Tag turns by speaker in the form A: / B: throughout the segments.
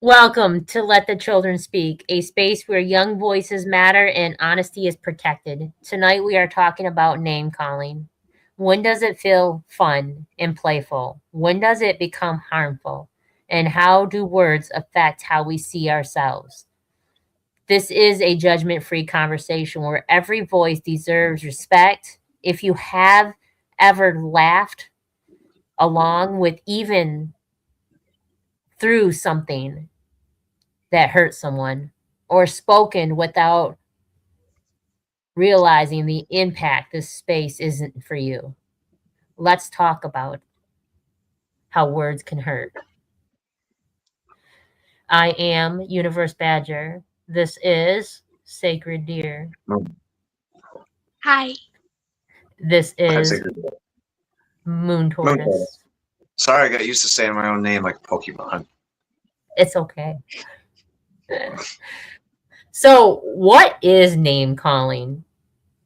A: Welcome to Let the Children Speak, a space where young voices matter and honesty is protected. Tonight we are talking about name calling. When does it feel fun and playful? When does it become harmful? And how do words affect how we see ourselves? This is a judgment free conversation where every voice deserves respect. If you have ever laughed along with even through something that hurt someone or spoken without realizing the impact this space isn't for you. Let's talk about how words can hurt. I am Universe Badger. This is Sacred Deer.
B: Hi.
A: This
C: Hi,
A: is
C: Sacred.
A: Moon Tortoise.
C: Sorry, I got used to saying my own name like Pokemon.
A: It's okay. So, what is name calling?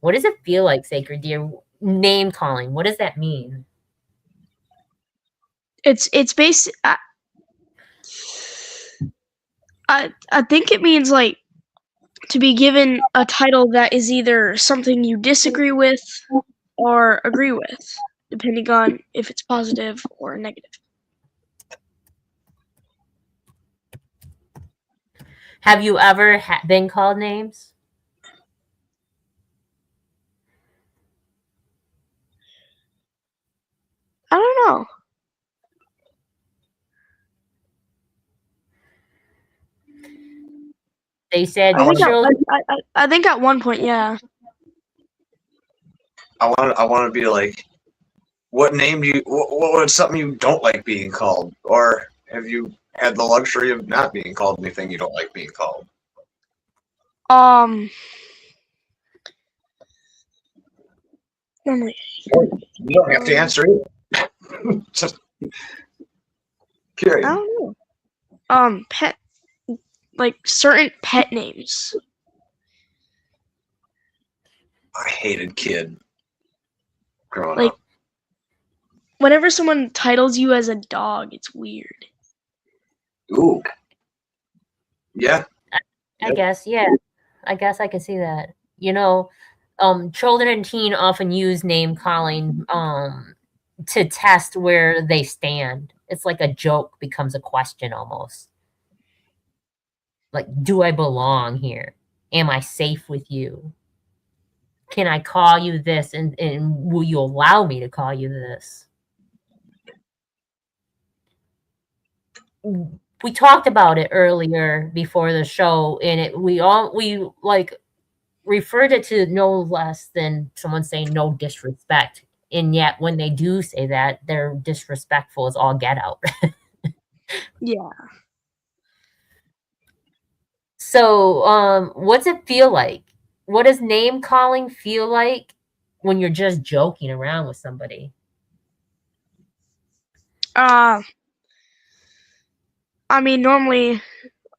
A: What does it feel like, Sacred Deer? Name calling. What does that mean?
B: It's based. I think it means like to be given a title that is either something you disagree with or agree with, depending on if it's positive or negative.
A: Have you ever been called names?
B: I don't know.
A: They said
B: I think at one point, yeah.
C: I want to be like, what name do you? What's something you don't like being called, or have you had the luxury of not being called anything you don't like being called?
B: Normally,
C: you don't have to answer it. Just curious.
B: I don't know. Pet, like certain pet names.
C: I hated kid growing
B: Like,
C: up.
B: whenever someone titles you as a dog, it's weird.
C: Ooh. Yeah.
A: I guess, yeah. I guess I can see that. You know, children and teen often use name calling to test where they stand. It's like a joke becomes a question almost. Like, do I belong here? Am I safe with you? Can I call you this and will you allow me to call you this? We talked about it earlier before the show, and we like referred it to no less than someone saying no disrespect. And yet when they do say that, they're disrespectful as all get out.
B: Yeah.
A: So what's it feel like? What does name calling feel like when you're just joking around with somebody?
B: I mean, normally,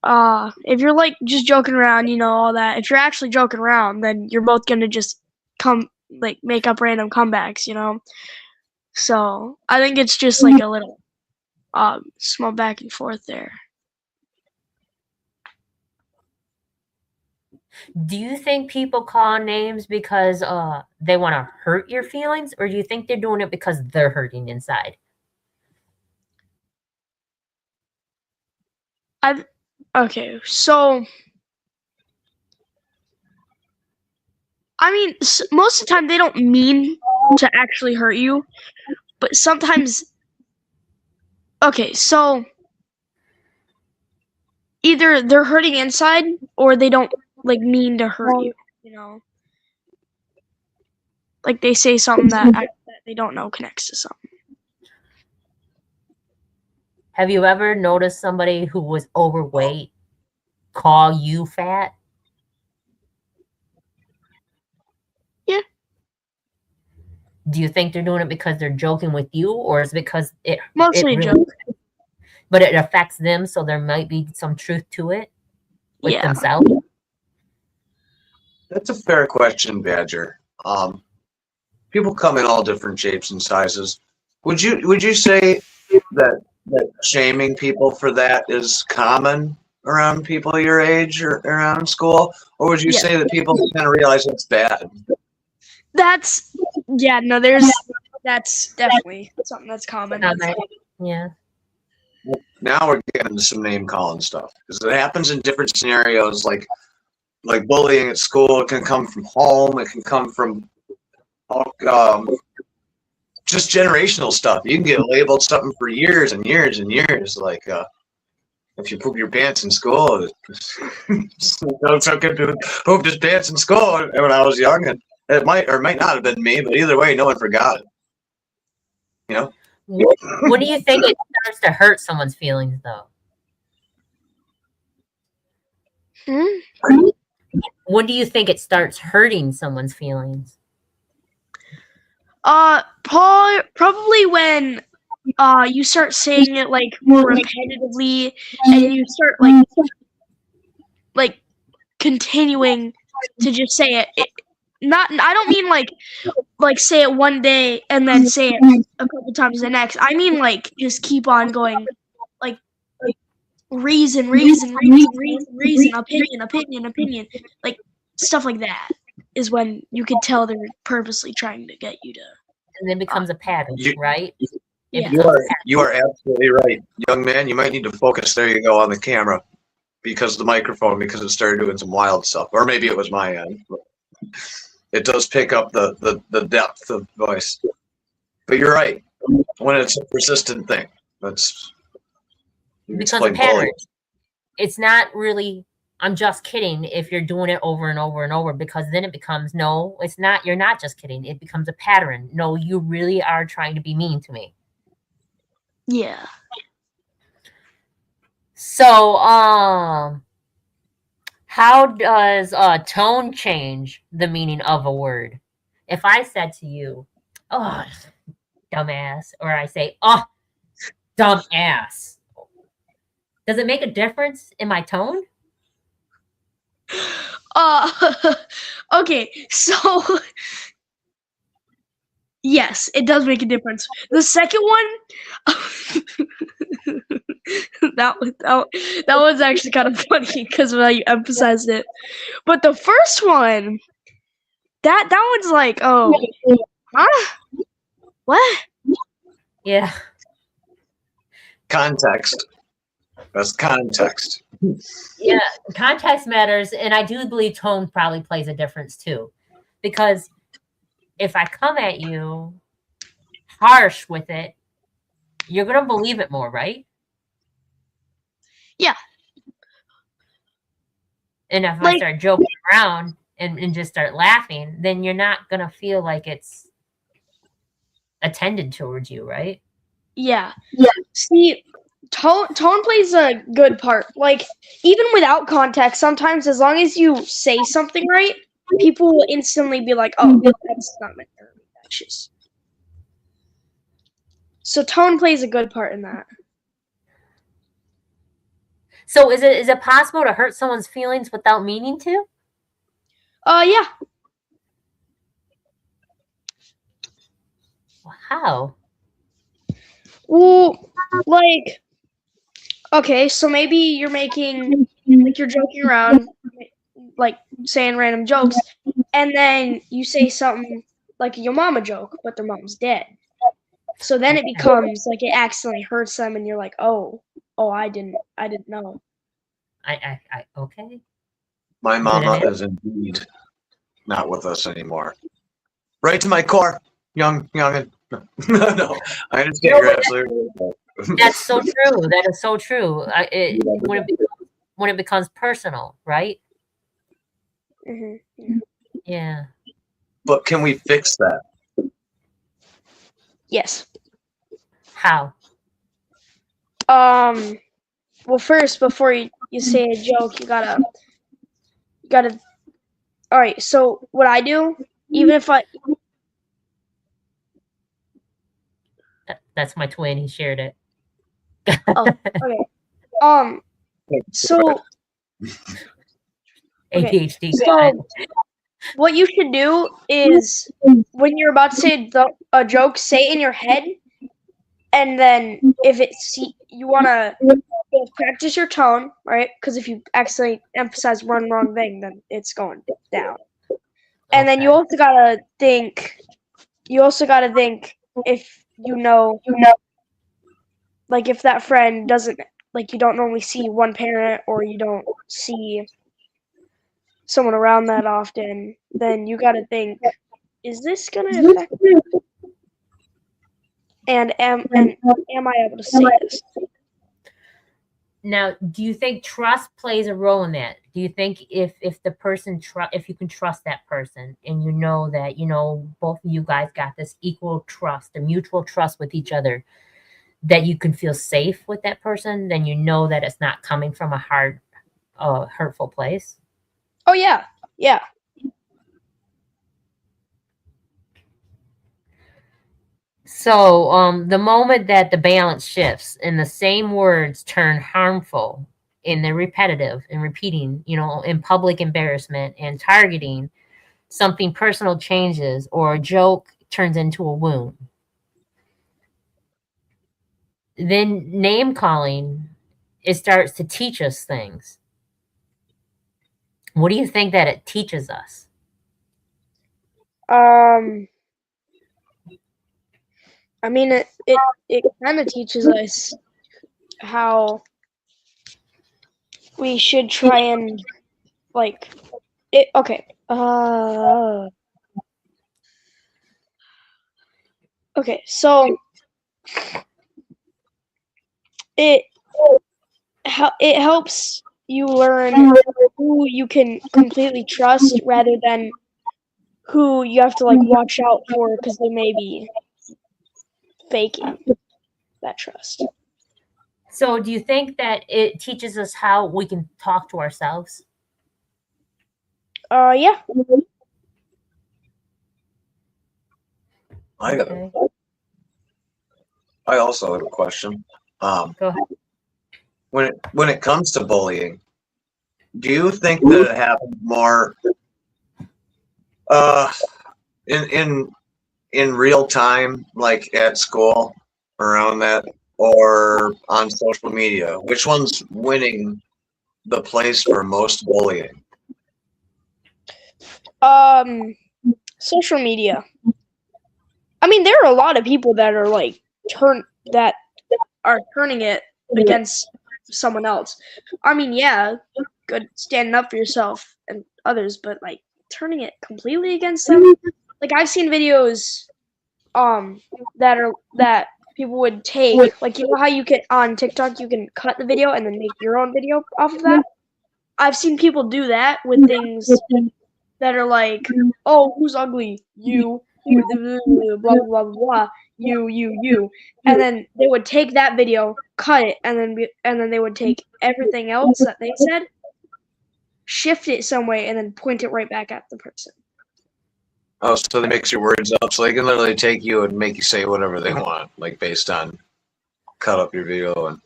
B: if you're like just joking around, all that. If you're actually joking around, then you're both gonna just make up random comebacks, So I think it's just like a little, small back and forth there.
A: Do you think people call names because they want to hurt your feelings, or do you think they're doing it because they're hurting inside?
B: Okay, so I mean, most of the time they don't mean to actually hurt you, but sometimes. Okay, so either they're hurting inside or they don't like mean to hurt you. Like they say something that they don't know connects to something.
A: Have you ever noticed somebody who was overweight call you fat?
B: Yeah.
A: Do you think they're doing it because they're joking with you, or is it because it
B: Mostly
A: it
B: a
A: really,
B: joke.
A: but it affects them, so there might be some truth to it with
B: Yeah.
A: themselves?
C: That's a fair question, Badger. People come in all different shapes and sizes. Would you say that that shaming people for that is common around people your age or around school? Or would you
B: Yeah.
C: say that people kind of realize it's bad?
B: That's that's definitely something that's common.
A: Yeah.
C: Now we're getting into some name calling stuff because it happens in different scenarios, like bullying at school. It can come from home. It can come from just generational stuff. You can get labeled something for years and years and years, like if you poop your pants in school. Some kid pooped his pants in school when I was young, and it might or might not have been me, but either way, no one forgot it. You know.
A: When do you think it starts to hurt someone's feelings, though? When do you think it starts hurting someone's feelings?
B: Probably when you start saying it like more repetitively, and you start like continuing to just say it. I don't mean like say it one day and then say it a couple times the next. I mean like just keep on going, like reason, opinion, like stuff like that is when you can tell they're purposely trying to get you to.
A: And then becomes a pattern, right?
B: Yeah.
C: You are absolutely right, young man. You might need to focus. There you go on the camera, because the microphone, because it started doing some wild stuff, or maybe it was my end. It does pick up the depth of voice, but you're right. When it's a persistent thing, that's
A: it becomes a pattern. It's not really. I'm just kidding if you're doing it over and over and over, because then it becomes, no, it's not, you're not just kidding. It becomes a pattern. No, you really are trying to be mean to me.
B: Yeah.
A: So, how does tone change the meaning of a word? If I said to you, oh, dumbass, or I say, oh, dumbass, does it make a difference in my tone?
B: Okay, so yes, it does make a difference. The second one, that was actually kind of funny because of how you emphasized it. But the first one, that one's like, oh, huh? What?
A: Yeah.
C: Context. That's context.
A: Yeah, context matters, and I do believe tone probably plays a difference too, because if I come at you harsh with it, you're gonna believe it more, right?
B: Yeah.
A: And if I start joking around and just start laughing, then you're not gonna feel like it's attended towards you, right?
B: Yeah. See, tone plays a good part. Like, even without context, sometimes as long as you say something right, people will instantly be like, oh, that's not meant to be. That's just. So tone plays a good part in that.
A: So is it possible to hurt someone's feelings without meaning to?
B: Yeah.
A: How?
B: Well, like, okay, so maybe you're making, like, you're joking around, like, saying random jokes, and then you say something like a your mama joke, but their mom's dead. So then it becomes like it accidentally hurts them, and you're like, oh, I didn't know.
A: I okay.
C: My mama is indeed not with us anymore. Right to my core, youngin. No, I understand. You're absolutely right.
A: That's so true. That is so true. When it becomes personal, right?
B: Mm-hmm.
A: Yeah.
C: But can we fix that?
B: Yes.
A: How?
B: Well, first, before you say a joke, you gotta. All right. So what I do, even if I.
A: That's my twin. He shared it.
B: Oh, okay. So.
A: ADHD.
B: So, what you should do is when you're about to say a joke, say it in your head, and then if you want to practice your tone, right? Because if you accidentally emphasize one wrong thing, then it's going down. And then you
A: Okay.
B: also gotta think. You also gotta think if like if that friend doesn't, like, you don't normally see one parent, or you don't see someone around that often, then you gotta think, is this gonna affect me? And am I able to say this?
A: Now, do you think trust plays a role in that? Do you think if the person if you can trust that person, and you know that both of you guys got this equal trust, a mutual trust with each other, that you can feel safe with that person, then you know that it's not coming from a hurtful place?
B: Oh yeah, yeah.
A: So, the moment that the balance shifts and the same words turn harmful in the repetitive and repeating, in public embarrassment and targeting, something personal changes, or a joke turns into a wound. Then name calling, it starts to teach us things. What do you think that it teaches us?
B: I mean, it kind of teaches us how we should try and, like, it. Okay. Okay. So it it helps you learn who you can completely trust, rather than who you have to, like, watch out for, because they may be faking that trust.
A: So, do you think that it teaches us how we can talk to ourselves?
B: Yeah.
A: Okay,
C: I also have a question.
A: go ahead.
C: When it comes to bullying, do you think that it happens more uh, in in real time, like at school, around that, or on social media? Which one's winning the place for most bullying?
B: Social media. I mean, there are a lot of people that are like that are turning it against someone else. I mean, yeah, good standing up for yourself and others, but like turning it completely against them. Like, I've seen videos that people would take, like, you know how you can on TikTok you can cut the video and then make your own video off of that? I've seen people do that with things that are like, "Oh, who's ugly? You, blah blah blah blah, you," and then they would take that video, cut it, and then they would take everything else that they said, shift it some way, and then point it right back at the person.
C: Oh, so they mix your words up, so they can literally take you and make you say whatever they want, like based on cut up your video, and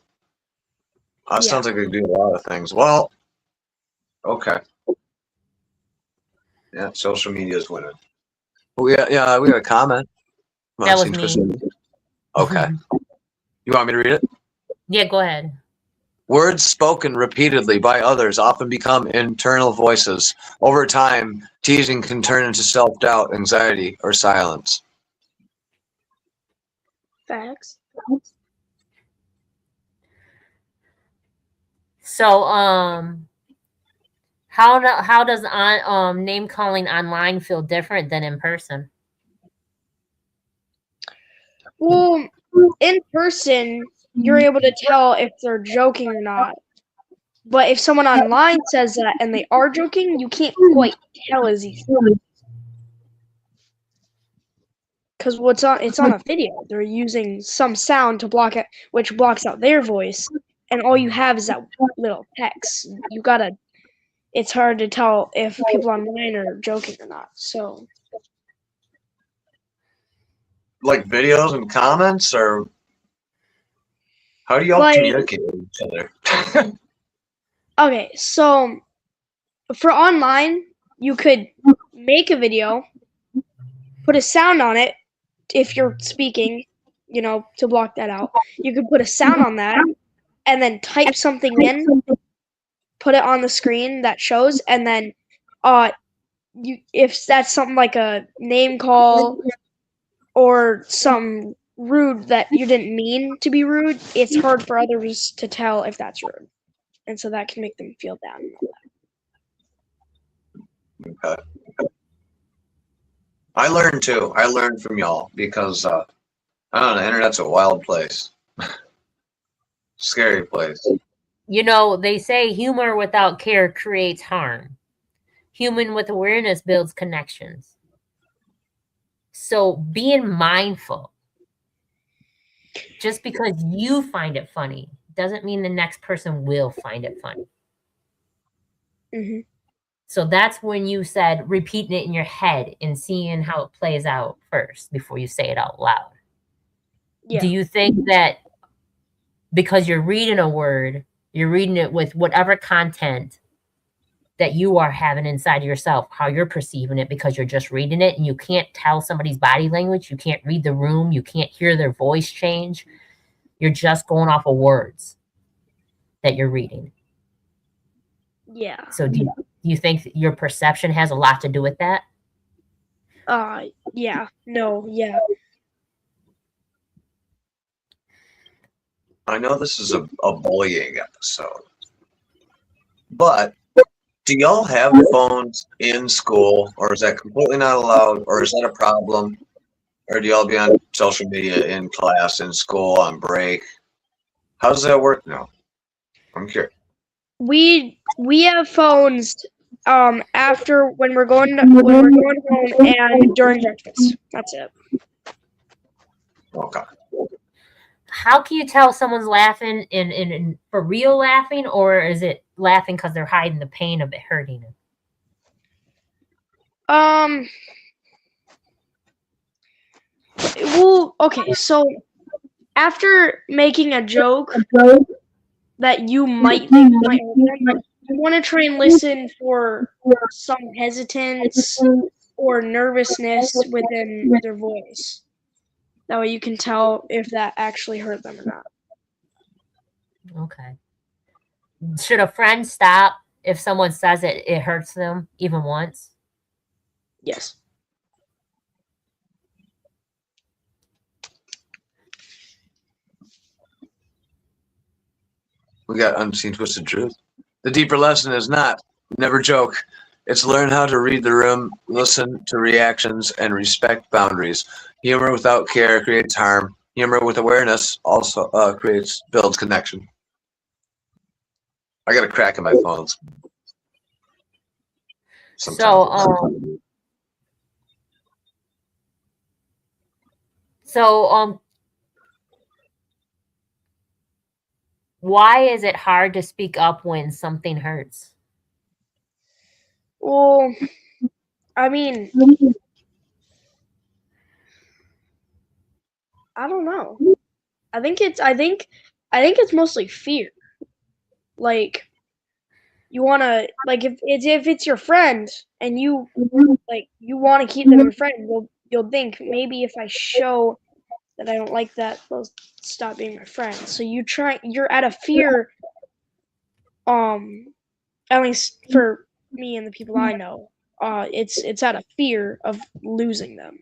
C: that
B: Yeah.
C: sounds like they do a lot of things. Well, okay, yeah, social media is winning. We got we got a comment.
A: That was me.
C: Okay, you want me to read it?
A: Yeah, go ahead.
C: Words spoken repeatedly by others often become internal voices. Over time, teasing can turn into self-doubt, anxiety, or silence.
B: Facts.
A: So, how does name calling online feel different than in person?
B: Well, in person, you're able to tell if they're joking or not. But if someone online says that and they are joking, you can't quite tell as easily. Because it's on a video. They're using some sound to block it, which blocks out their voice, and all you have is that little text. It's hard to tell if people online are joking or not. So,
C: Like videos and comments, or how do y'all
B: like,
C: communicate with each other?
B: okay, so for online, you could make a video, put a sound on it if you're speaking, to block that out. You could put a sound on that and then type something in, put it on the screen that shows, and then if that's something like a name call or some rude that you didn't mean to be rude, it's hard for others to tell if that's rude. And so that can make them feel bad.
C: Okay. I learned too. I learned from y'all because I don't know, the internet's a wild place. Scary place.
A: They say humor without care creates harm. Human with awareness builds connections. So being mindful, just because you find it funny, doesn't mean the next person will find it funny.
B: Mm-hmm.
A: So that's when you said repeating it in your head and seeing how it plays out first before you say it out loud.
B: Yeah.
A: Do you think that because you're reading a word, you're reading it with whatever content that you are having inside yourself, how you're perceiving it because you're just reading it and you can't tell somebody's body language, you can't read the room, you can't hear their voice change. You're just going off of words that you're reading.
B: Yeah.
A: So do you think that your perception has a lot to do with that?
B: Yeah. No, yeah.
C: I know this is a bullying episode, but do y'all have phones in school, or is that completely not allowed, or is that a problem? Or do y'all be on social media in class, in school, on break? How does that work now? I'm curious.
B: We have phones after when we're going home and during breakfast. That's it.
C: Okay.
A: How can you tell someone's laughing in for real laughing, or is it laughing because they're hiding the pain of it hurting them?
B: Well, okay, so after making a joke that you might think might hurt them, you want to try and listen for some hesitance or nervousness within their voice. That way you can tell if that actually hurt them or not.
A: Okay. Should a friend stop if someone says it hurts them even once?
B: Yes.
C: We got Unseen Twisted Truth. The deeper lesson is not never joke. It's learn how to read the room, listen to reactions, and respect boundaries. Humor without care creates harm. Humor with awareness also builds connection. I got a crack in my phones. Sometimes.
A: Why is it hard to speak up when something hurts?
B: Well, I mean, I don't know. I think it's mostly fear. Like you want to if it's your friend and you want to keep them your friend, you'll think maybe if I show that I don't like that, they'll stop being my friend. So you're out of fear. At least for me and the people I know, it's out of fear of losing them.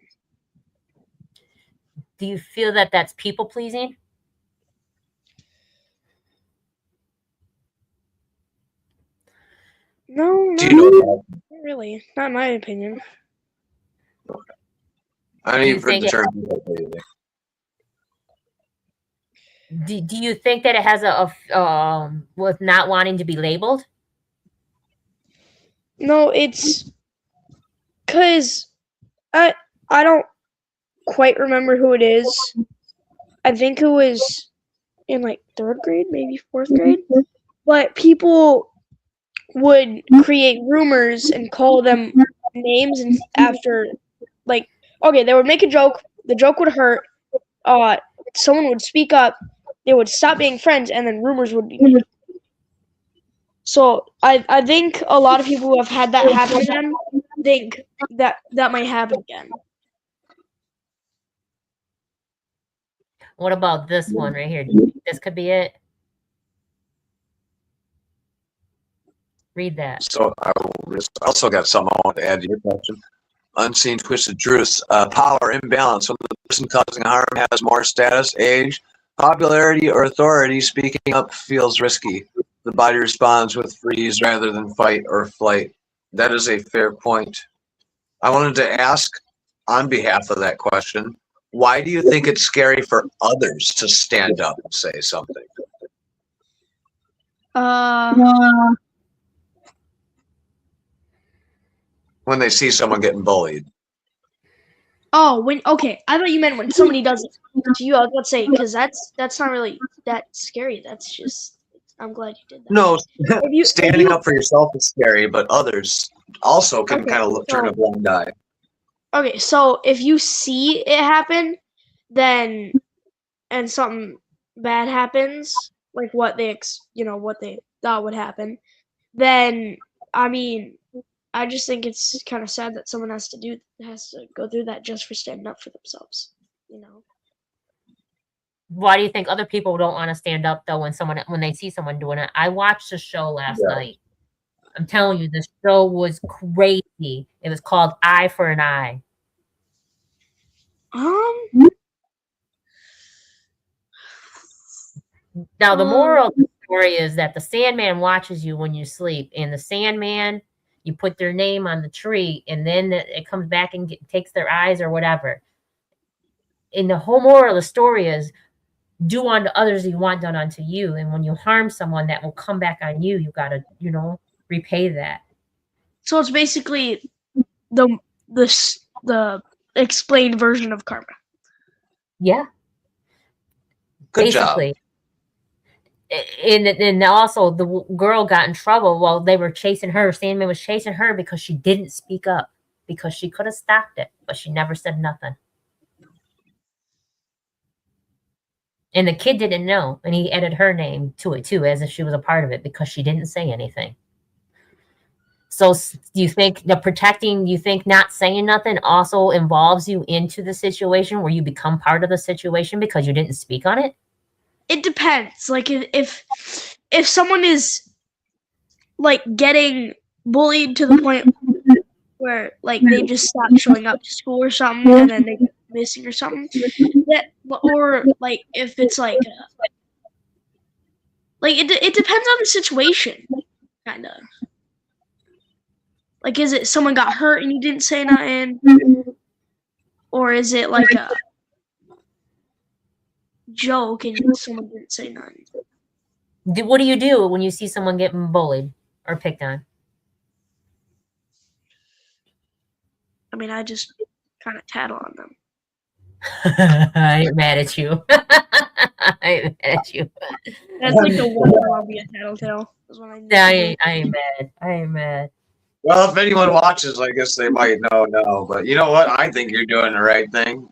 A: Do you feel that that's people pleasing?
B: No,
C: Do you know that?
B: not really. Not in my opinion.
C: I don't even heard the term.
A: Do you think that it has with not wanting to be labeled?
B: No, it's because I don't quite remember who it is. I think it was in like 3rd grade, maybe 4th grade. But people would create rumors and call them names, and after they would make a joke, the joke would hurt, someone would speak up, they would stop being friends, and then rumors would be made. So I think a lot of people who have had that happen to them think that might happen again.
A: What about this one right here? This could be it. Read that.
C: So I also got something I want to add to your question. Unseen twisted truths. Power imbalance. When the person causing harm has more status, age, popularity, or authority, speaking up feels risky. The body responds with freeze rather than fight or flight. That is a fair point. I wanted to ask, on behalf of that question, why do you think it's scary for others to stand up and say something? When they see someone getting bullied.
B: Okay. I thought you meant when somebody does it to you. I was about to say, because that's not really that scary. That's just, I'm glad you did that.
C: No,
B: If
C: standing
B: you-
C: up for yourself is scary, but others also can
B: Okay,
C: kind of turn a blind eye.
B: Okay, so if you see it happen, then and something bad happens, like what they what they thought would happen, then I mean, I just think it's kind of sad that someone has to go through that just for standing up for themselves.
A: Why do you think other people don't want to stand up though when they see someone doing it? I watched a show last night. I'm telling you, the show was crazy. It was called Eye for an Eye. Now, the moral of the story is that the Sandman watches you when you sleep, and the Sandman, you put their name on the tree, and then it comes back and takes their eyes or whatever. And the whole moral of the story is, do unto others as you want done unto you. And when you harm someone, that will come back on you. You got to, repay that.
B: So it's basically the explained version of karma.
A: Yeah.
C: Good
A: basically.
C: job.
A: And also the girl got in trouble while they were chasing her. Sandman was chasing her because she didn't speak up, because she could have stopped it, but she never said nothing. And the kid didn't know, and he added her name to it too, as if she was a part of it, because she didn't say anything. So do you think not saying nothing also involves you into the situation where you become part of the situation because you didn't speak on it?
B: It depends. Like if someone is like getting bullied to the point where like they just stop showing up to school or something, and then they get missing or something, or like if it's like it depends on the situation, kind of. Like, is it someone got hurt and you didn't say nothing, or is it like a joke and someone didn't say nothing?
A: What do you do when you see someone getting bullied or picked on?
B: I mean, I just kind of tattle on them.
A: I ain't mad at you. I ain't mad at you.
B: That's like the one time I'll be a tattletale.
A: I ain't mad. I ain't mad.
C: Well, if anyone watches, I guess they might know. No, but you know what? I think you're doing the right thing.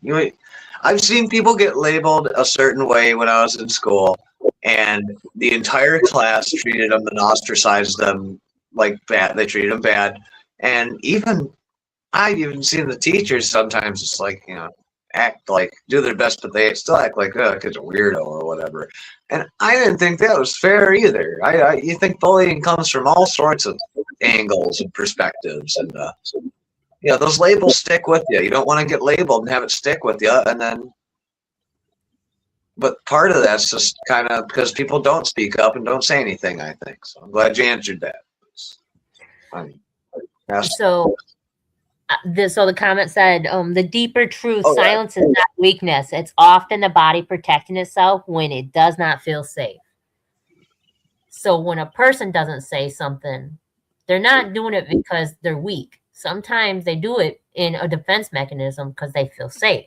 C: I've seen people get labeled a certain way when I was in school, and the entire class treated them and ostracized them like bad. They treated them bad, and I've even seen the teachers sometimes just like act like do their best, but they still act like kid's a weirdo or whatever. And I didn't think that was fair either. You think bullying comes from all sorts of angles and perspectives, and those labels stick with you. You don't want to get labeled and have it stick with you, but part of that's just kind of because people don't speak up and don't say anything, I think. So I'm glad you answered that.
A: So the comment said, the deeper truth, silence is not weakness. It's often the body protecting itself when it does not feel safe. So when a person doesn't say something, they're not doing it because they're weak. Sometimes they do it in a defense mechanism because they feel safe.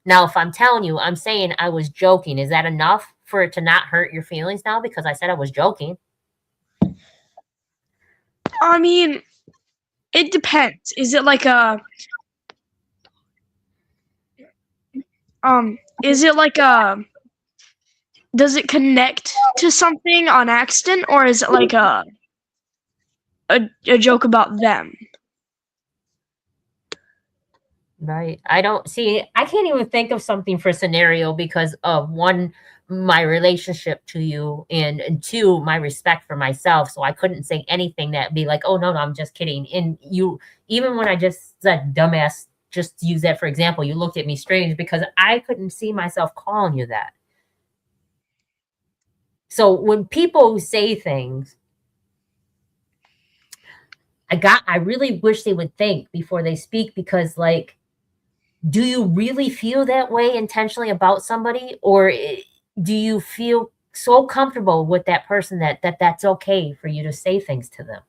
A: Now, if I'm telling you, I'm saying I was joking, is that enough for it to not hurt your feelings now because I said I was joking?
B: I mean, it depends. Is it like does it connect to something on accident, or is it like a joke about them?
A: Right. I don't see, I can't even think of something for scenario because of one, my relationship to you, and two, my respect for myself. So I couldn't say anything that be like, oh no, no, I'm just kidding. And you, even when I just said dumbass, just to use that for example, you looked at me strange because I couldn't see myself calling you that. So when people say things, I really wish they would think before they speak, because like, do you really feel that way intentionally about somebody, or do you feel so comfortable with that person that's okay for you to say things to them?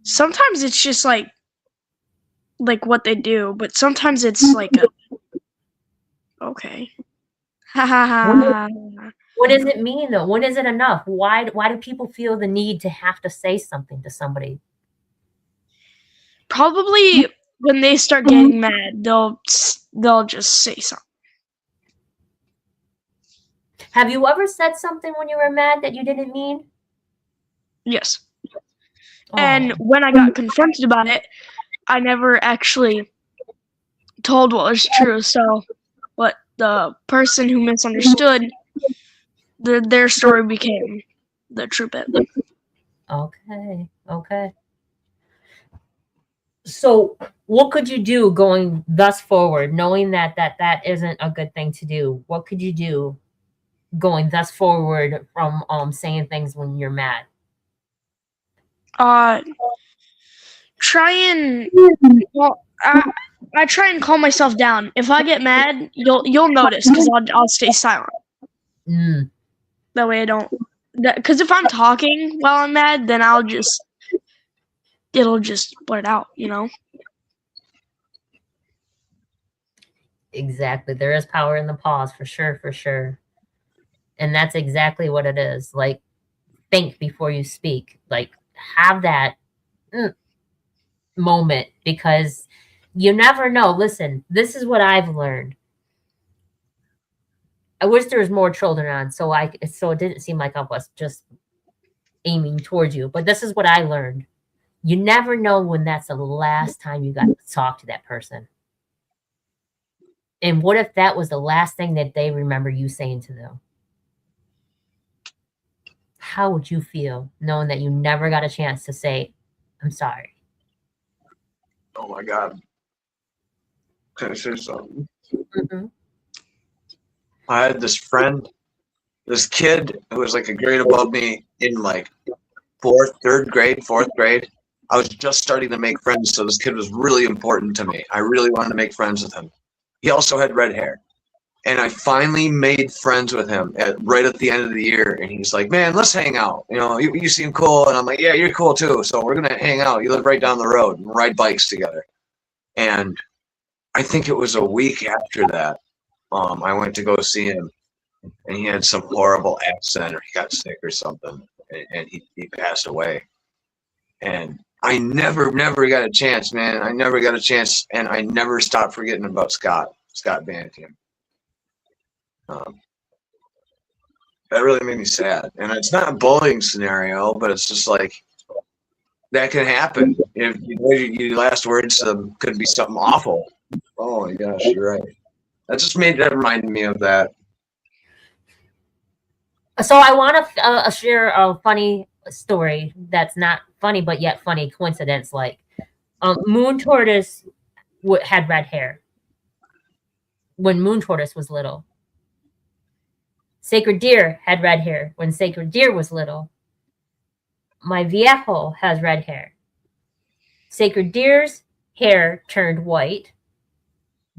B: Sometimes it's just like what they do, but sometimes it's like a okay. Ha ha
A: When,
B: ha ha.
A: what does it mean though? When is it enough? Why do people feel the need to have to say something to somebody?
B: Probably when they start getting mad, they'll just say something.
A: Have you ever said something when you were mad that you didn't mean?
B: Yes. And
A: Oh,
B: when I got confronted about it, I never actually told what was true. So, what the person who misunderstood, their story became the true bit.
A: okay, okay. So what could you do going thus forward, knowing that isn't a good thing to do? What could you do going thus forward from saying things when you're mad?
B: Uh, try and well, I try and calm myself down. If I get mad, you'll notice because I'll stay silent.
A: Mm,
B: That way I don't. Because if I'm talking while I'm mad, then it'll just blurt out.
A: exactly. There is power in the pause, for sure, for sure. And that's exactly what it is. Like, think before you speak. Like, have that mm, moment, because you never know. Listen, this is what I've learned. I wish there was more children on, so it didn't seem like I was just aiming towards you. But this is what I learned. You never know when that's the last time you got to talk to that person. And what if that was the last thing that they remember you saying to them? How would you feel knowing that you never got a chance to say, I'm sorry?
C: Oh my God. Can I say something?
A: Mm-hmm.
C: I had this friend, this kid who was like a grade above me in like fourth grade. I was just starting to make friends, so this kid was really important to me. I really wanted to make friends with him. He also had red hair. And I finally made friends with him right at the end of the year. And he's like, man, let's hang out. You seem cool. And I'm like, yeah, you're cool too. So we're going to hang out. You live right down the road and ride bikes together. And I think it was a week after that, I went to go see him. And he had some horrible accent, or he got sick or something. And he passed away. And I never got a chance, man. I never got a chance. And I never stopped forgetting about Scott Bantian. That really made me sad. And it's not a bullying scenario, but it's just like that can happen. If your last words could be something awful. Oh my gosh, you're right. That reminded me of that.
A: So I want to share a funny story that's not funny, but yet funny coincidence. Like, Moon Tortoise had red hair when Moon Tortoise was little. Sacred Deer had red hair when Sacred Deer was little. My viejo has red hair. Sacred Deer's hair turned white,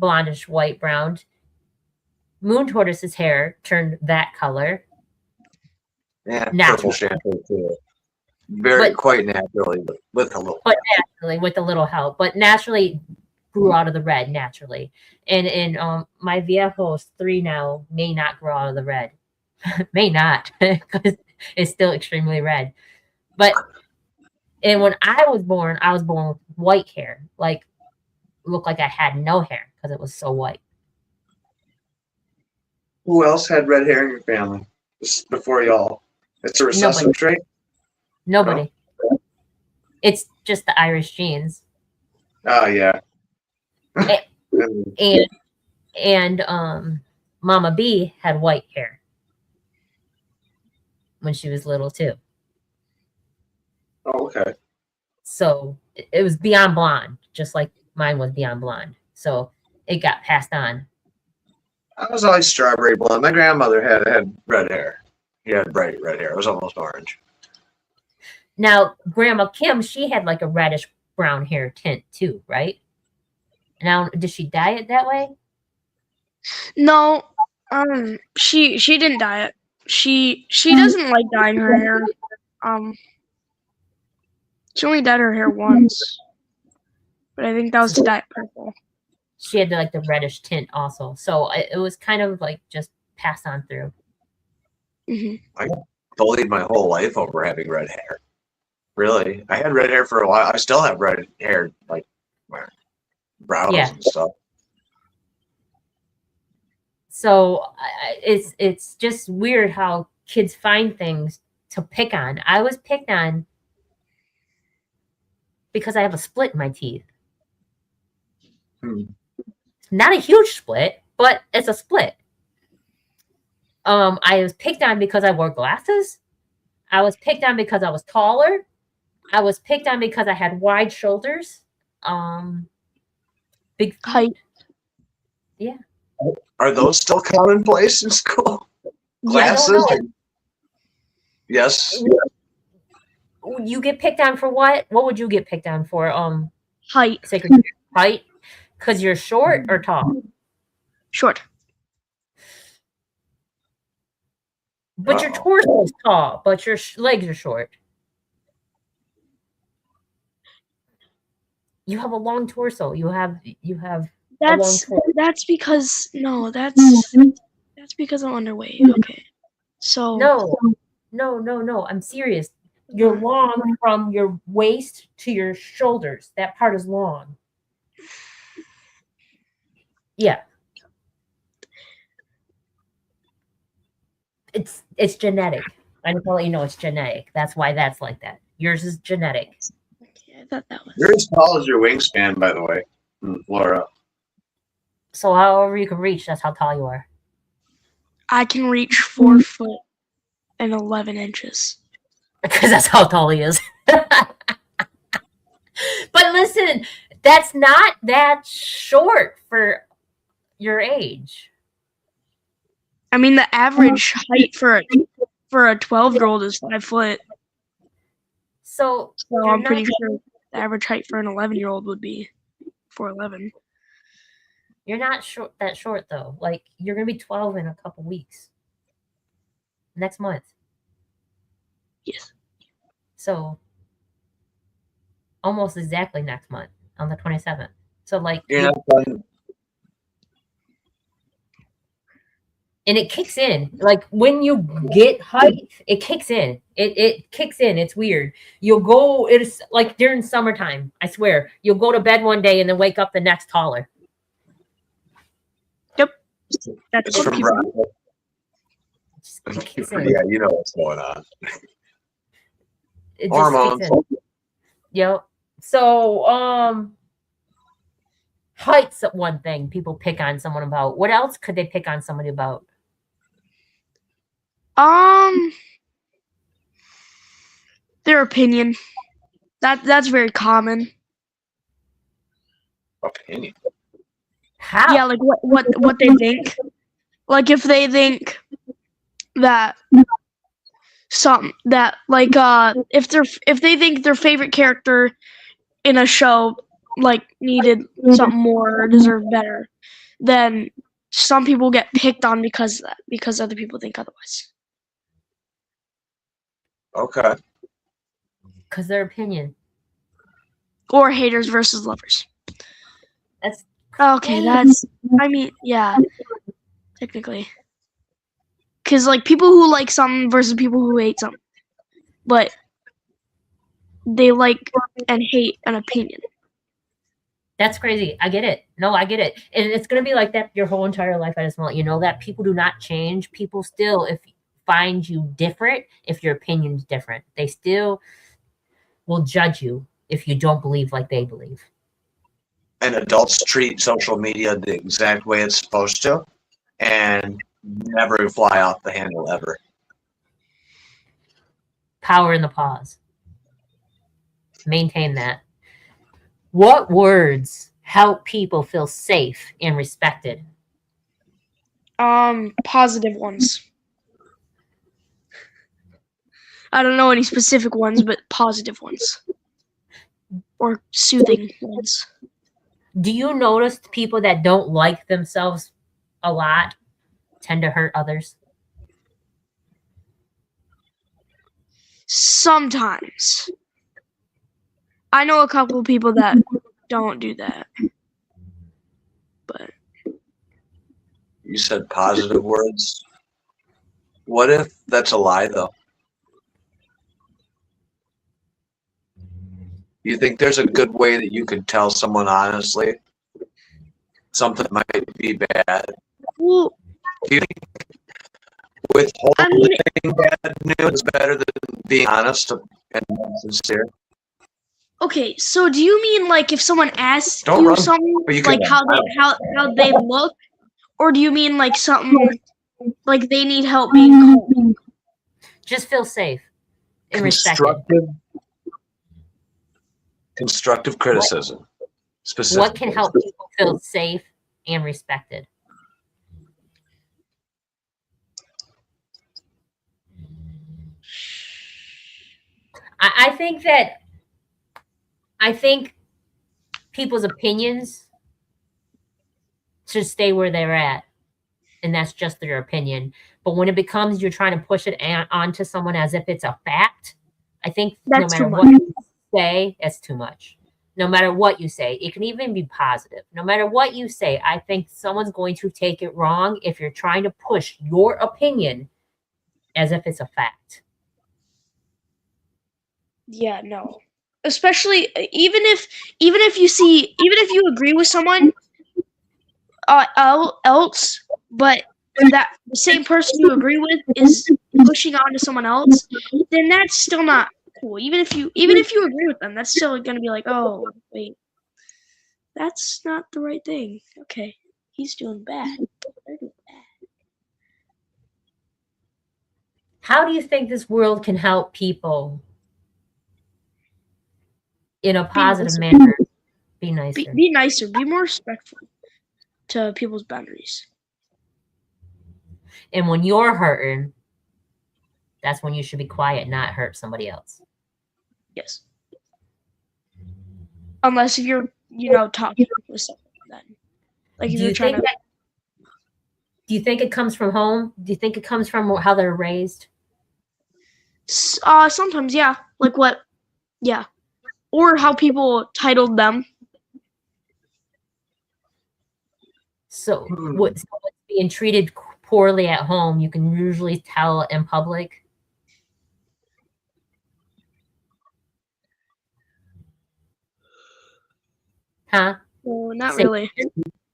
A: blondish white brown. Moon Tortoise's hair turned that color.
C: Yeah,
A: Natural.
C: purple shampoo too. Quite naturally, but with a little.
A: But naturally, with a little help. But naturally grew out of the red naturally. And my viejo's 3 now, may not grow out of the red. May not, because it's still extremely red. But and when I was born with white hair, like looked like I had no hair because it was so white.
C: Who else had red hair in your family before y'all? It's a recessive trait?
A: Nobody. No? It's just the Irish genes.
C: Oh, yeah.
A: and Mama B had white hair when she was little too.
C: Oh, okay.
A: So it was beyond blonde, just like mine was beyond blonde. So it got passed on.
C: I was always strawberry blonde. My grandmother had red hair. She had bright red hair. It was almost orange.
A: Now, Grandma Kim, she had like a reddish brown hair tint too, right? Now, did she dye it that way?
B: No, she didn't dye it. She doesn't like dyeing her hair. She only dyed her hair once, but I think that was to dye it purple.
A: She had like the reddish tint also, so it was kind of like just passed on through.
C: I bullied my whole life over having red hair. Really, I had red hair for a while. I still have red hair, like my brows and stuff.
A: So it's just weird how kids find things to pick on. I was picked on because I have a split in my teeth. Not a huge split, but it's a split. I was picked on because I wore glasses. I was picked on because I was taller. I was picked on because I had wide shoulders. Big
B: height.
A: Yeah.
C: Are those still commonplace in school? Glasses? Yes.
A: You get picked on for what? What would you get picked on for?
B: Height.
A: Height? Because you're short or tall?
B: Short.
A: But your torso is tall, but your legs are short. You have a long torso. You have
B: that's because that's because I'm underweight. Okay. So
A: No. I'm serious. You're long from your waist to your shoulders. That part is long. Yeah. It's genetic. I just want to let you know it's genetic. That's why that's like that. Yours is genetic.
B: Okay, I thought that was.
C: You're as tall as your wingspan, by the way, Laura.
A: So however you can reach, that's how tall you are.
B: I can reach 4 foot and 11 inches.
A: Because that's how tall he is. But listen, that's not that short for your age.
B: I mean, the average height for a 12-year-old is 5 foot.
A: So
B: I'm pretty sure the average height for an 11-year-old would be 4'11".
A: You're not that short though. Like you're gonna be 12 in a couple weeks. Next month.
B: Yes.
A: So almost exactly next month on the 27th. So like and it kicks in. Like when you get height, it kicks in. It kicks in. It's weird. You'll go, it's like during summertime, I swear. You'll go to bed one day and then wake up the next taller.
B: Yep.
C: That's from Bravo. Yeah, you know what's going on. Hormones.
A: Yep. So height's one thing people pick on someone about. What else could they pick on somebody about?
B: Their opinion. That's very common.
C: Opinion.
A: How?
B: Yeah, like what they think. Like if they think that if they think their favorite character in a show like needed something more or deserved better, then some people get picked on because of that, because other people think otherwise.
C: Okay.
A: Because their opinion.
B: Or haters versus lovers.
A: That's
B: okay. Yeah, technically. Because like people who like something versus people who hate something, but they like and hate an opinion.
A: That's crazy. I get it. No, I get it. And it's going to be like that your whole entire life. I just want you to know that people do not change. People still find you different if your opinion's different. They still will judge you if you don't believe like they believe.
C: and adults treat social media the exact way it's supposed to, and never fly off the handle ever.
A: Power in the pause. Maintain that. What words help people feel safe and respected?
B: Positive ones. I don't know any specific ones, but positive ones. Or soothing ones.
A: Do you notice people that don't like themselves a lot tend to hurt others?
B: Sometimes. I know a couple of people that don't do that. But
C: You said positive words. What if that's a lie, though? You think there's a good way that you could tell someone honestly something might be bad?
B: well,
C: Do you think withholding
B: I mean,
C: bad news is better than being honest and sincere?
B: okay, so do you mean like if someone asks
C: Don't
B: you
C: run.
B: something,
C: But you can
B: like
C: run.
B: how they look, or do you mean like something like they need help being calm?
A: Just feel safe and respected.
C: Constructive criticism. Specifically.
A: What can help people feel safe and respected? I think people's opinions should stay where they're at, and that's just their opinion. But when it becomes you're trying to push it onto someone as if it's a fact, I think no
B: That's
A: matter
B: too
A: what
B: much.
A: you say, it's too much. No matter what you say, it can even be positive. No matter what you say, I think someone's going to take it wrong if you're trying to push your opinion as if it's a fact.
B: Yeah, no. Especially even if you agree with someone else, but that the same person you agree with is pushing on to someone else, then that's still not cool. Even if you agree with them, that's still gonna be like, oh wait, that's not the right thing. Okay, he's doing bad. They're doing bad.
A: How do you think this world can help people in a
B: Be
A: positive
B: nicer.
A: manner be nicer?
B: Be nicer. Be more respectful to people's boundaries.
A: And when you're hurting, that's when you should be quiet, not hurt somebody else.
B: Yes. Unless if you're, talking with someone, then like if
A: Do
B: you're
A: you
B: trying
A: think
B: to.
A: do you think it comes from home? Do you think it comes from how they're raised?
B: Sometimes, yeah. Like what? Yeah. Or how people titled them.
A: So what's being treated poorly at home, you can usually tell in public. Huh?
B: No, not
A: Say,
B: really.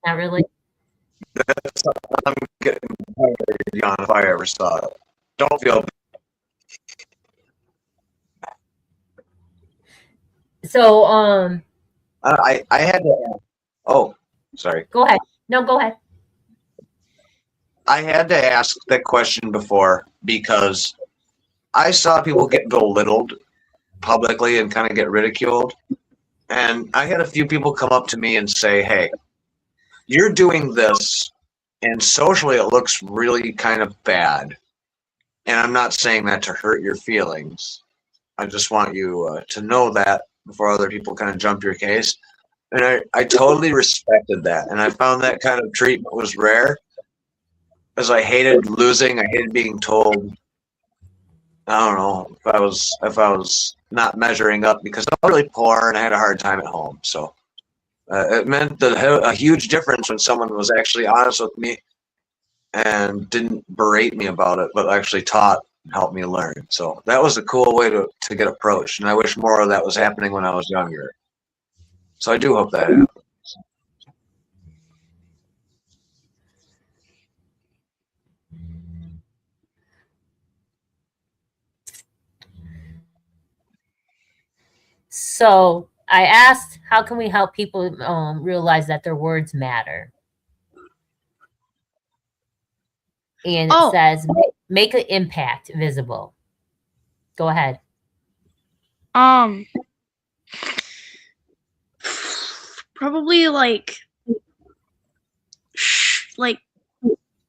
A: not really.
C: I'm getting tired if I ever saw it. Don't feel.
A: So,
C: I had to. Oh, sorry.
A: go ahead. No, go ahead.
C: I had to ask that question before because I saw people get belittled publicly and kind of get ridiculed. And I had a few people come up to me and say, hey, you're doing this, and socially it looks really kind of bad. And I'm not saying that to hurt your feelings. I just want you to know that before other people kind of jump your case. And I totally respected that. And I found that kind of treatment was rare because I hated losing. I hated being told, I don't know, if I was not measuring up because I was really poor and I had a hard time at home. So it meant a huge difference when someone was actually honest with me and didn't berate me about it, but actually taught and helped me learn. So that was a cool way to get approached. And I wish more of that was happening when I was younger. So I do hope that happens.
A: So I asked, how can we help people realize that their words matter? And it
B: Oh,
A: says, make an impact visible. Go ahead.
B: probably like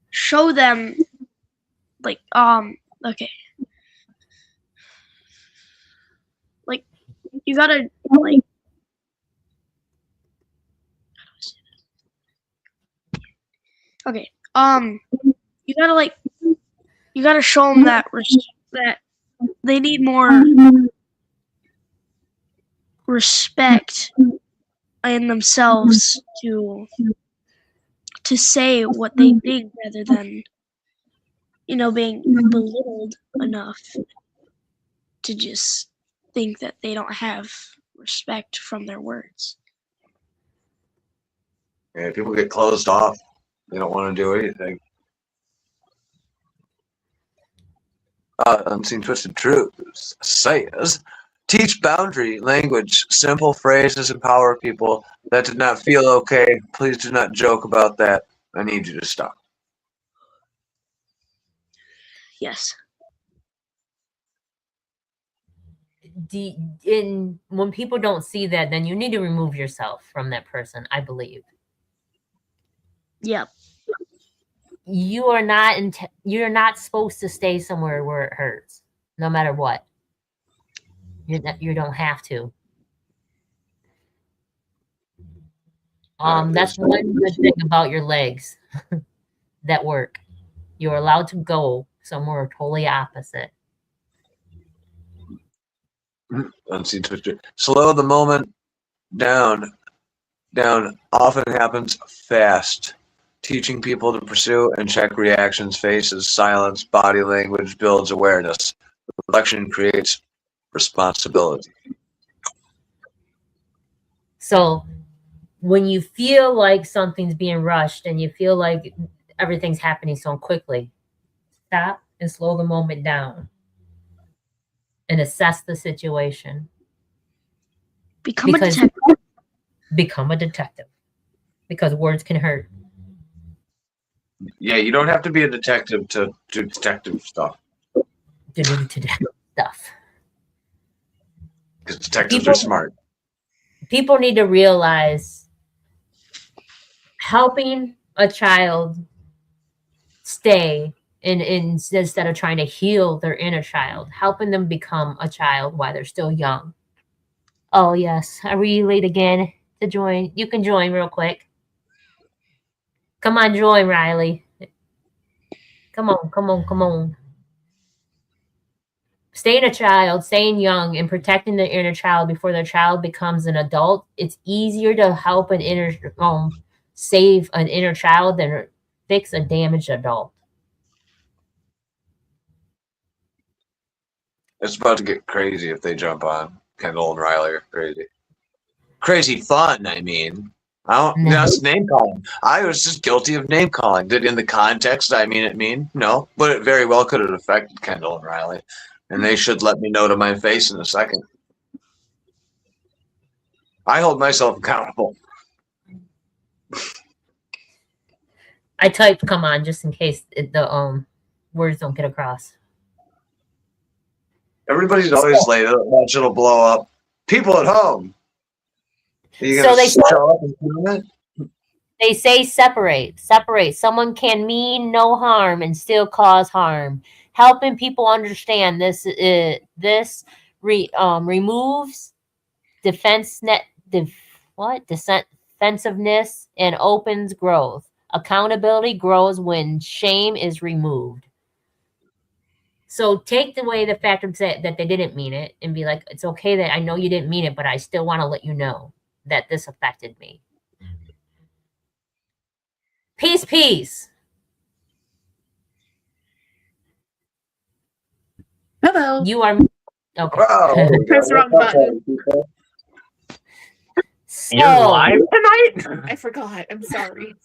B: show them like okay, like you gotta like okay you gotta like you gotta show them that that they need more respect in themselves to say what they think rather than being belittled enough to just think that they don't have respect from their words.
C: Yeah, people get closed off. They don't want to do anything. Unseen Twisted Truths says, teach boundary language. Simple phrases empower people. That did not feel okay. Please do not joke about that. I need you to stop.
B: Yes.
A: When people don't see that, then you need to remove yourself from that person, I believe.
B: Yep.
A: You're not supposed to stay somewhere where it hurts, no matter what. You don't have to. That's one good thing about your legs that work. You're allowed to go somewhere totally opposite.
C: Unseen Twisted. Slow the moment down. Often happens fast. Teaching people to pursue and check reactions, faces, silence, body language builds awareness. Reflection creates responsibility.
A: So when you feel like something's being rushed and you feel like everything's happening so quickly, stop and slow the moment down and assess the situation.
B: Become a detective.
A: Become a detective. Because words can hurt.
C: Yeah, you don't have to be a detective to do detective stuff.
A: To do detective stuff.
C: Because detectives are smart.
A: People need to realize helping a child stay instead of trying to heal their inner child, helping them become a child while they're still young. Oh, yes. Are we late again to join? You can join real quick. Come on, join, Riley. Come on. Staying a child, staying young, and protecting their inner child before their child becomes an adult, it's easier to help save an inner child than fix a damaged adult.
C: It's about to get crazy if they jump on. Kendall and Riley are crazy. Crazy fun, I mean. That's name calling. I was just guilty of name calling. Did in the context I mean it mean? No. But it very well could have affected Kendall and Riley. And they should let me know to my face in a second. I hold myself accountable.
A: I typed "come on" just in case the words don't get across.
C: Everybody's always late. Watch it'll blow up. People at home. Are you
A: So
C: gonna
A: they
C: show up and film it?
A: They say separate. Someone can mean no harm and still cause harm. Helping people understand removes defensiveness and opens growth. Accountability grows when shame is removed. So take away the fact that they didn't mean it and be like, it's okay that I know you didn't mean it, but I still want to let you know that this affected me. Peace.
D: Hello.
A: You are okay.
C: Wow.
D: Press the wrong button.
A: You're
D: live tonight? I forgot. I'm sorry.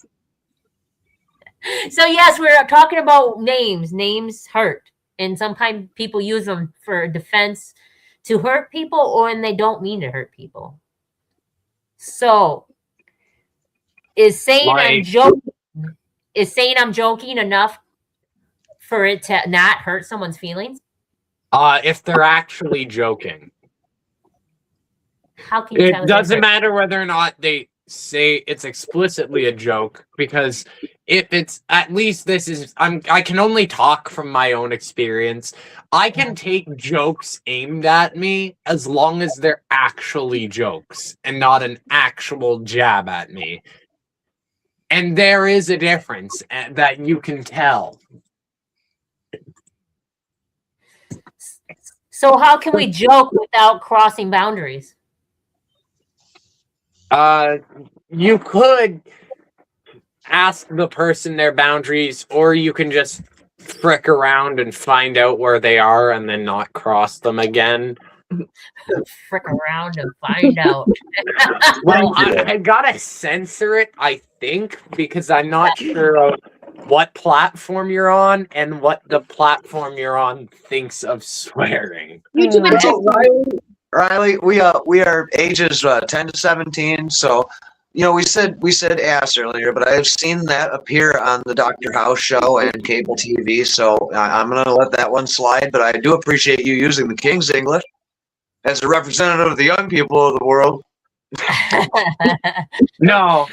A: So yes, we're talking about names. Names hurt, and sometimes people use them for defense to hurt people, or when they don't mean to hurt people. So, is saying I'm
E: Like,
A: joking enough for it to not hurt someone's feelings?
E: if they're actually joking.
A: How can you tell
E: It
A: the
E: doesn't
A: difference?
E: matter whether or not they say it's explicitly a joke, because if it's, at least this is, I can only talk from my own experience. I can take jokes aimed at me as long as they're actually jokes and not an actual jab at me. And there is a difference that you can tell.
A: So how can we joke without crossing boundaries?
E: You could ask the person their boundaries, or you can just frick around and find out where they are and then not cross them again.
A: Frick around and find out.
E: Well, I gotta censor it, I think, because I'm not sure of what platform you're on and what the platform you're on thinks of swearing.
B: YouTube and TikTok.
C: Riley, we are ages 10 to 17, so we said ass earlier, but I've seen that appear on the Dr. House show and cable TV, so I'm gonna let that one slide. But I do appreciate you using the King's English as a representative of the young people of the world.
E: No.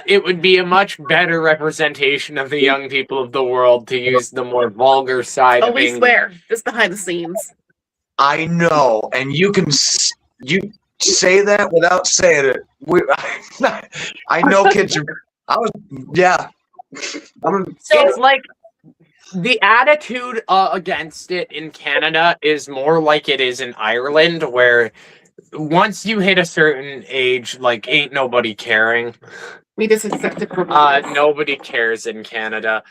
E: It would be a much better representation of the young people of the world to use the more vulgar side
D: Oh,
E: of
D: we
E: English.
D: swear. Just behind the scenes.
C: I know, and you say that without saying it. I know kids are.
E: It's like the attitude against it in Canada is more like it is in Ireland, where once you hit a certain age, like, ain't nobody caring.
D: We just accept it for
E: Nobody cares in Canada.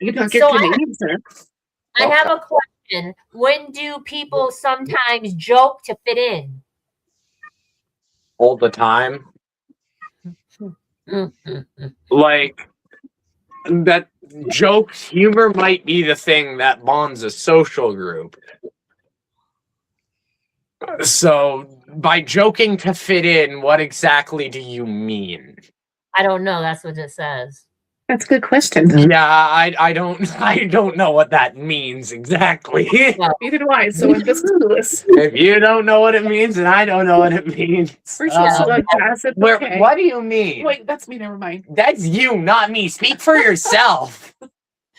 D: You don't get
A: So
D: Canadian, sir.
A: I have a question. When do people sometimes joke to fit in?
E: All the time. Like, that jokes, humor might be the thing that bonds a social group. So, by joking to fit in, what exactly do you mean?
A: I don't know. That's what it says.
D: That's a good question.
E: Yeah, I don't know what that means exactly.
D: Neither do I, so I'm just clueless.
E: If you don't know what it means, and I don't know what it means.
D: We're supposed to let pass it. Okay.
E: What do you mean?
D: Wait, that's me. Never mind.
E: That's you, not me. Speak for yourself.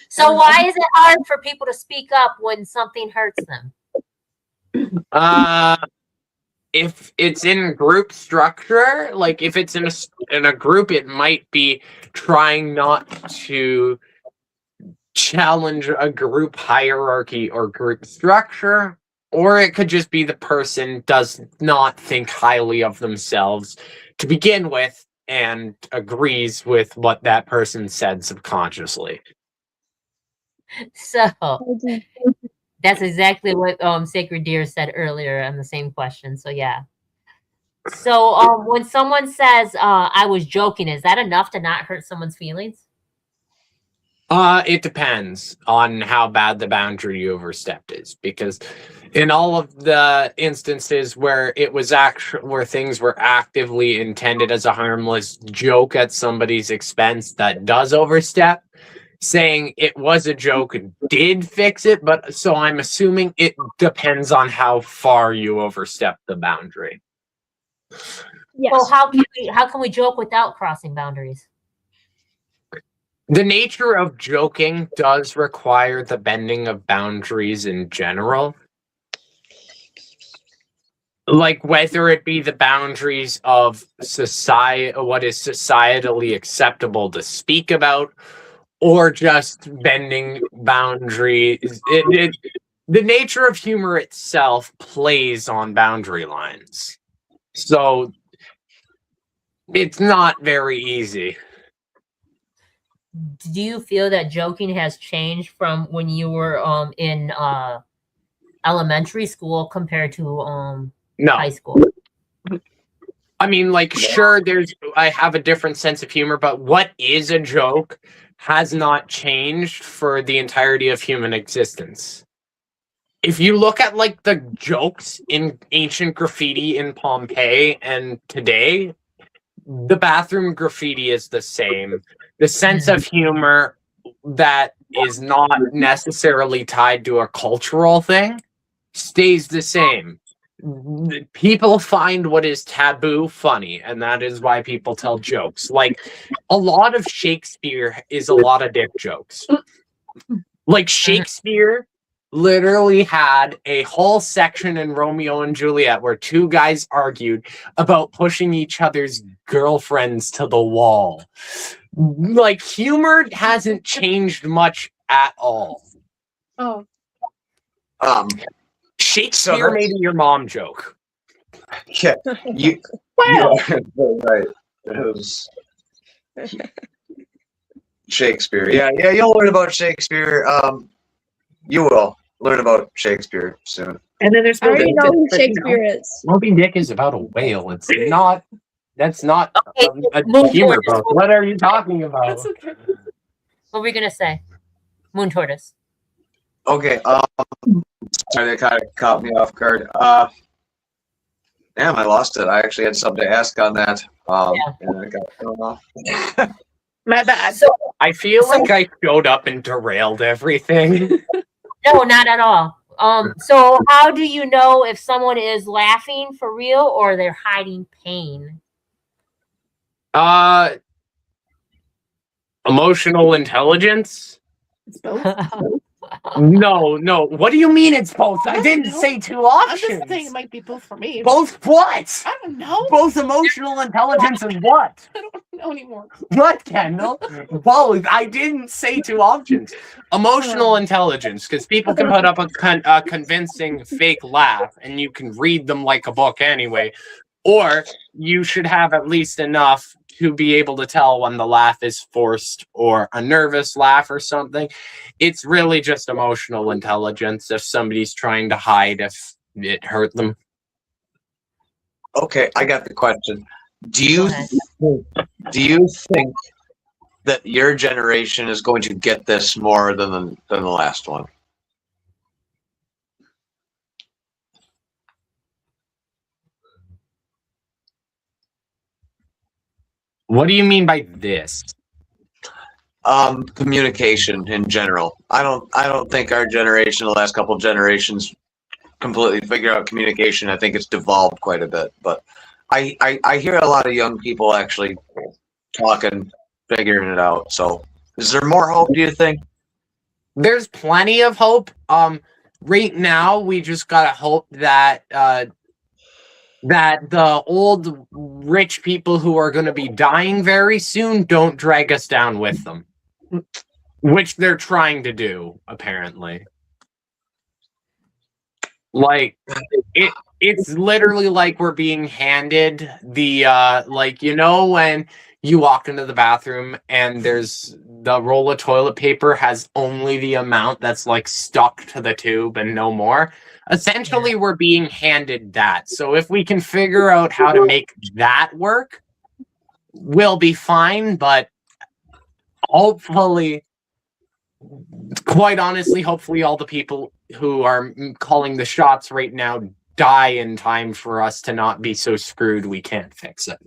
A: So why is it hard for people to speak up when something hurts them?
E: If it's in group structure, like if it's in a group, it might be trying not to challenge a group hierarchy or group structure, or it could just be the person does not think highly of themselves to begin with and agrees with what that person said subconsciously.
A: So that's exactly what Sacred Deer said earlier on the same question. So yeah. So when someone says I was joking, is that enough to not hurt someone's feelings?
E: It depends on how bad the boundary you overstepped is, because in all of the instances where it was where things were actively intended as a harmless joke at somebody's expense that does overstep, saying it was a joke did fix it, but so I'm assuming it depends on how far you overstep the boundary.
B: Yes.
A: Well, how can we joke without crossing boundaries?
E: The nature of joking does require the bending of boundaries in general. Like whether it be the boundaries of society, what is societally acceptable to speak about, or just bending boundaries. The nature of humor itself plays on boundary lines. So it's not very easy.
A: Do you feel that joking has changed from when you were in elementary school compared to
E: No.
A: high school?
E: I mean, like, sure, I have a different sense of humor, but what is a joke has not changed for the entirety of human existence. if you look at like the jokes in ancient graffiti in Pompeii and today, the bathroom graffiti is the same. The sense of humor that is not necessarily tied to a cultural thing stays the same. People find what is taboo funny, and that is why people tell jokes. Like a lot of Shakespeare is a lot of dick jokes. Like Shakespeare literally had a whole section in Romeo and Juliet where two guys argued about pushing each other's girlfriends to the wall. Like humor hasn't changed much at all.
D: Oh,
E: Shakespeare made your mom joke.
C: Yeah, you.
D: wow.
C: Yeah, right. It was Shakespeare. Yeah. You'll learn about Shakespeare. You will learn about Shakespeare soon.
D: And then there's
B: I already
D: Moby
B: know who
D: Dick, but, you know,
B: Shakespeare is.
E: Moby Dick is about a whale. It's not. That's not
A: Okay,
E: a
A: Moon
E: humor
A: Tortoise.
E: book. What are you talking about?
D: That's okay.
A: What were we gonna say? Moon tortoise.
C: Okay. Sorry, that kind of caught me off guard. Damn, I lost it. I actually had something to ask on that. And I got thrown off.
D: My bad.
A: So
E: I feel like I showed up and derailed everything.
A: no, not at all. So how do you know if someone is laughing for real or they're hiding pain?
E: Emotional intelligence?
D: It's both.
E: No. What do you mean it's both? I didn't say two
D: I'm
E: options.
D: just saying it might be both for me.
E: Both what?
D: I don't know.
E: Both emotional intelligence and what?
D: I don't know anymore.
E: What, Kendall? Both. I didn't say two options. Emotional intelligence, because people can put up a convincing fake laugh and you can read them like a book anyway. Or you should have at least enough to be able to tell when the laugh is forced or a nervous laugh or something. It's really just emotional intelligence if somebody's trying to hide if it hurt them.
C: Okay, I got the question. Do
A: Go
C: you think that your generation is going to get this more than the last one?
E: What do you mean by this?
C: Communication in general. I don't think our generation, the last couple of generations, completely figure out communication. I think it's devolved quite a bit, but I hear a lot of young people actually talking, figuring it out. So is there more hope, do you think?
E: There's plenty of hope. Right now we just gotta hope that that the old rich people who are going to be dying very soon don't drag us down with them, which they're trying to do, apparently. Like it's literally like we're being handed the like, you know, when you walk into the bathroom and there's the roll of toilet paper has only the amount that's like stuck to the tube and no more. Essentially, we're being handed that. So if we can figure out how to make that work, we'll be fine. But hopefully, quite honestly, hopefully all the people who are calling the shots right now die in time for us to not be so screwed we can't fix it.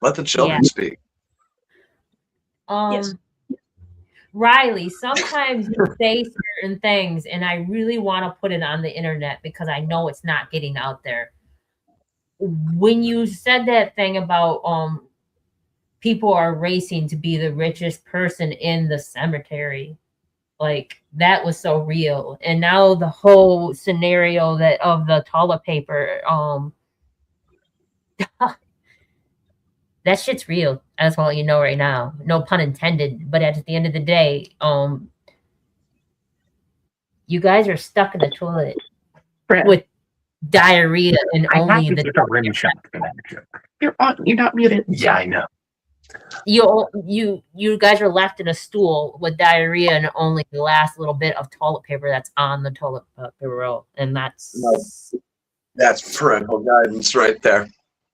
C: Let the children speak.
B: Yes.
A: Riley, sometimes you say certain things and I really want to put it on the internet because I know it's not getting out there. When you said that thing about people are racing to be the richest person in the cemetery, like that was so real. And now the whole scenario that of the toilet paper, that shit's real. That's all you know right now. No pun intended. But at the end of the day, you guys are stuck in the toilet with diarrhea and only the
E: rim shot for that joke.
D: You're not muted.
E: Yeah, I know.
A: You guys are left in a stool with diarrhea and only the last little bit of toilet paper that's on the toilet paper roll, and that's
C: parental guidance right there.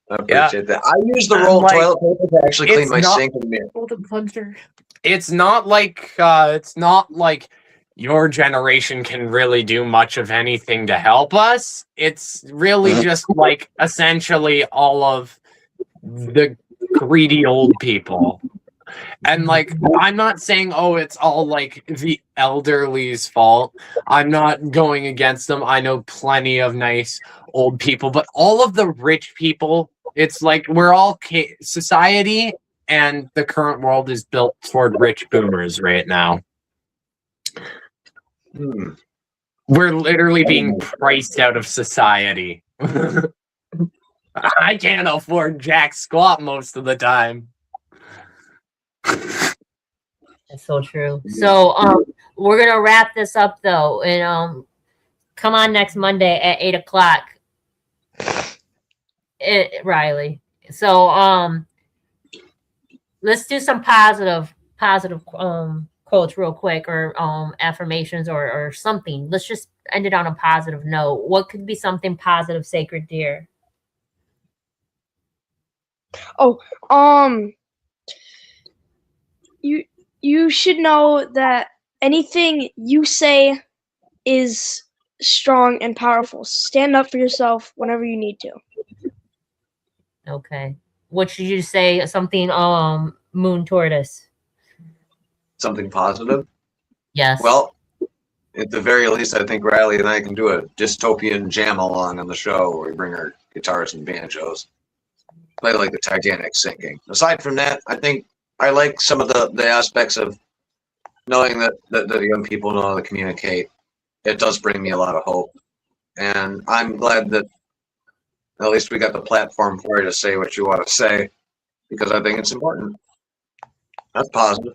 C: I appreciate that. I use the
E: I'm
C: rolled
E: like,
C: toilet paper to actually clean
E: it's
C: my
E: not-
C: sink and mirror.
D: Golden plunger.
E: It's not like your generation can really do much of anything to help us. It's really just like essentially all of the greedy old people. And like, I'm not saying, oh, it's all like the elderly's fault. I'm not going against them. I know plenty of nice old people, but all of the rich people, it's like we're all society and the current world is built toward rich boomers right now. We're literally being priced out of society. I can't afford jack squat most of the time.
A: That's so true. So we're gonna wrap this up though, and come on next Monday at 8:00. Riley. So let's do some positive quotes real quick, or affirmations, or something. Let's just end it on a positive note. What could be something positive, Sacred Deer?
B: You should know that anything you say is strong and powerful. Stand up for yourself whenever you need to.
A: Okay. What should you say? Something Moon Tortoise.
C: Something positive?
A: Yes.
C: Well, at the very least, I think Riley and I can do a dystopian jam along on the show where we bring our guitars and banjos. Play like the Titanic sinking. Aside from that, I think I like some of the aspects of knowing that the young people know how to communicate. It does bring me a lot of hope. And I'm glad that at least we got the platform for you to say what you want to say, because I think it's important. That's positive.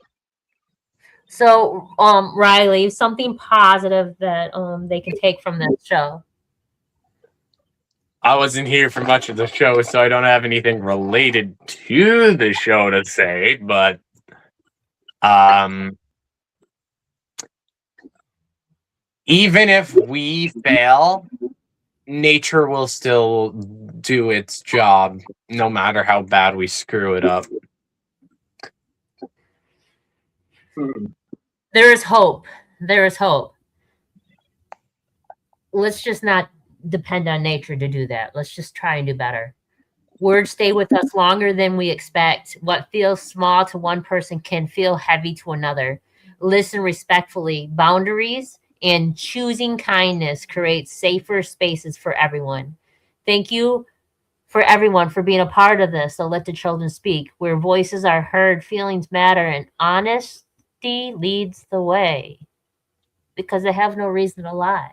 A: So, Riley, something positive that they can take from this show.
E: I wasn't here for much of the show, so I don't have anything related to the show to say, but even if we fail, nature will still do its job, no matter how bad we screw it up.
A: There is hope. There is hope. Let's just not depend on nature to do that. Let's just try and do better. Words stay with us longer than we expect. What feels small to one person can feel heavy to another. Listen respectfully. Boundaries and choosing kindness creates safer spaces for everyone. Thank you for everyone for being a part of this. So let the children speak, where voices are heard, feelings matter, and honesty leads the way, because they have no reason to lie.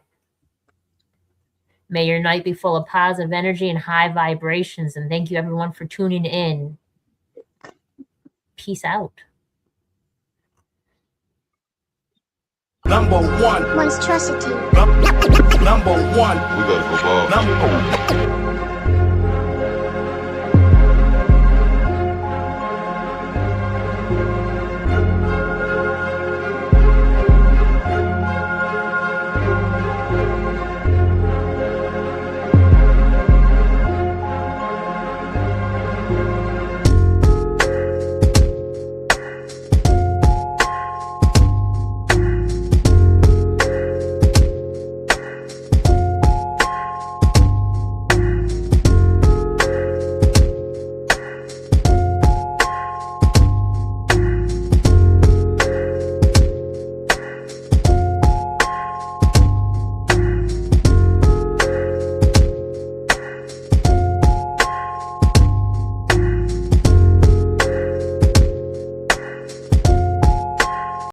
A: May your night be full of positive energy and high vibrations. And thank you, everyone, for tuning in. Peace out.
F: Number one.
G: Monstrosity.
F: Number one.
H: We gotta go ball.
F: Number